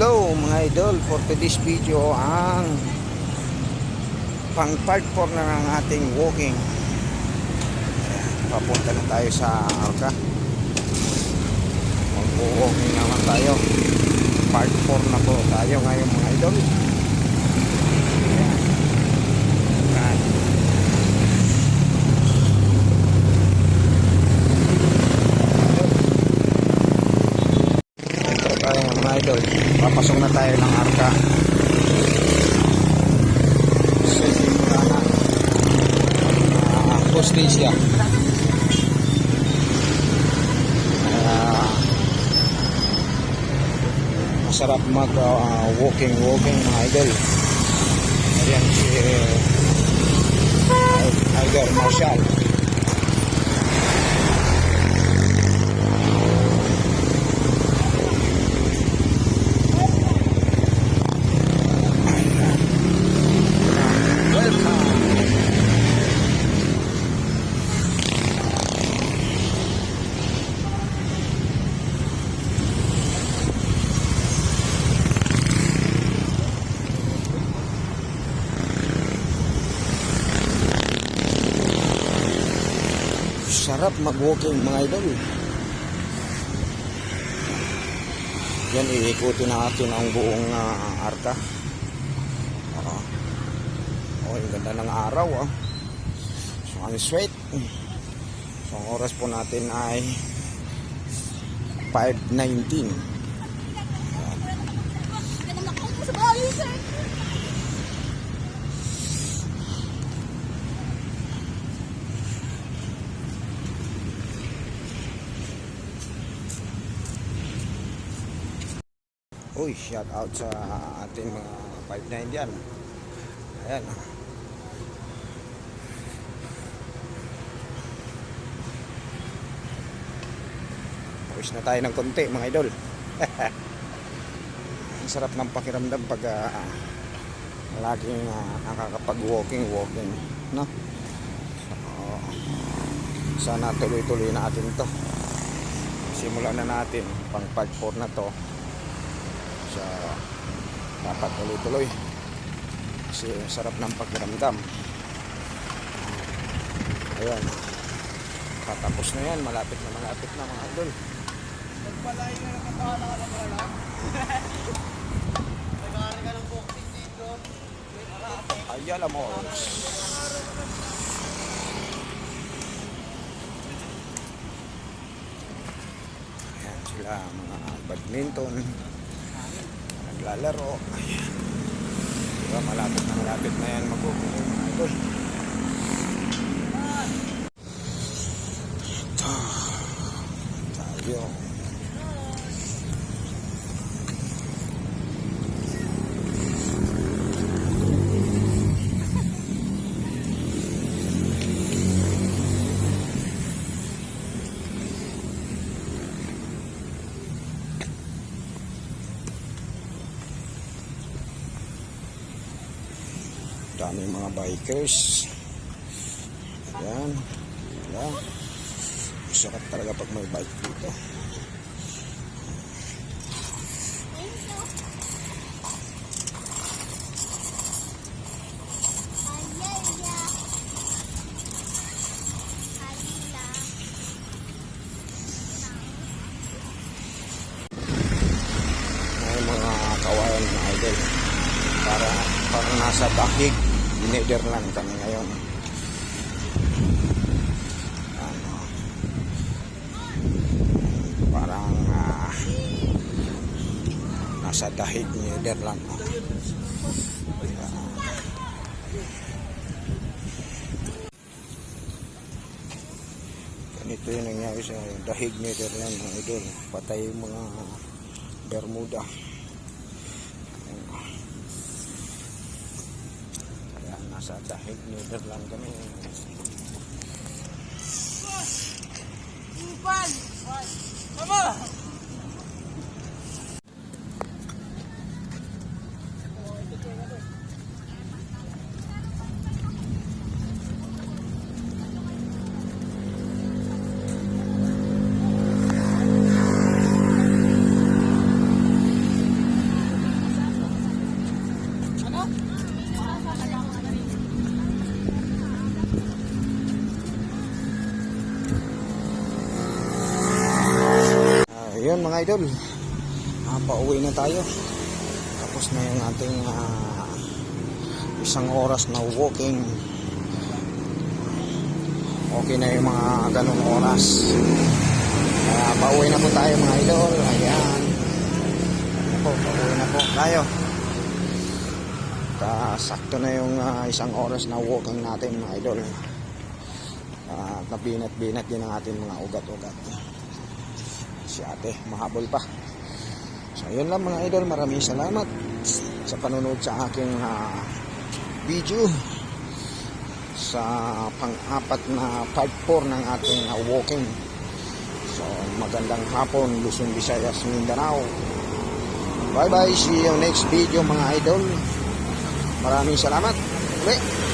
Hello mga idol, for today's video ang pang part 4 na ng ating walking. Papunta na tayo sa Arca. Mag-walking naman tayo. Part 4 na po tayo ngayon mga idol. Idol, papasok na tayo ng Arca. Hostesya. Masarap mag walking mga idol. Ayan si Idol Marshall. Sarap mag-walking mga idol. Yan, iikutin natin ang buong Arca. Ang ganda ng araw. So, ang sweat. So, ang oras po natin ay 5:19. Uy, shout out sa ating mga 5'9 dyan. Ayan. Push na tayo ng konti mga idol. Ang sarap ng pakiramdam pag laging nakakapag-walking, no? So, sana tuloy-tuloy natin to. Simulan na natin pang part 4 na to. So, dapat tuloy-tuloy kasi sarap ng pakiramdam. Ayan, patapos na yan, malapit na mga idol. Nagpalay ka ng katawan na kapag nag-aaral ka ng boxing dito. Ayan lang mo. Ayan sila mga badminton naglalaro. Ayan. Diba, malapit na yan mag-uwi mga idol. Tayo. Daming mga bikers. Ayan. Ayan. Masarap talaga pag may bike dito. May mga kawayan na idol. Parang nasa Dahig, Netherlands kami ngayon. Parang nasa Dahig, Netherlands. Ganito yung nangyari sa Dahig, Netherlands mga idol. Patay yung mga Bermuda. Sa Dahig, Netherlands kami. Mama! mga idol. Pauwi na tayo. Tapos na yung ating isang oras na walking. Okay na yung mga ganong oras. Kaya pauwi na po tayo mga idol. Ayan. Pauwi na po tayo. Sakto na yung isang oras na walking natin mga idol. Nabinat-binat din ang ating mga ugat-ugat. Si ate, mahabol pa. So yun lang mga idol, maraming salamat sa panunod sa aking video sa pang-apat na part 4 ng ating walking. So magandang hapon, Luzon, Visayas, Mindanao. Bye bye, see you next video mga idol. Maraming salamat. Ulit.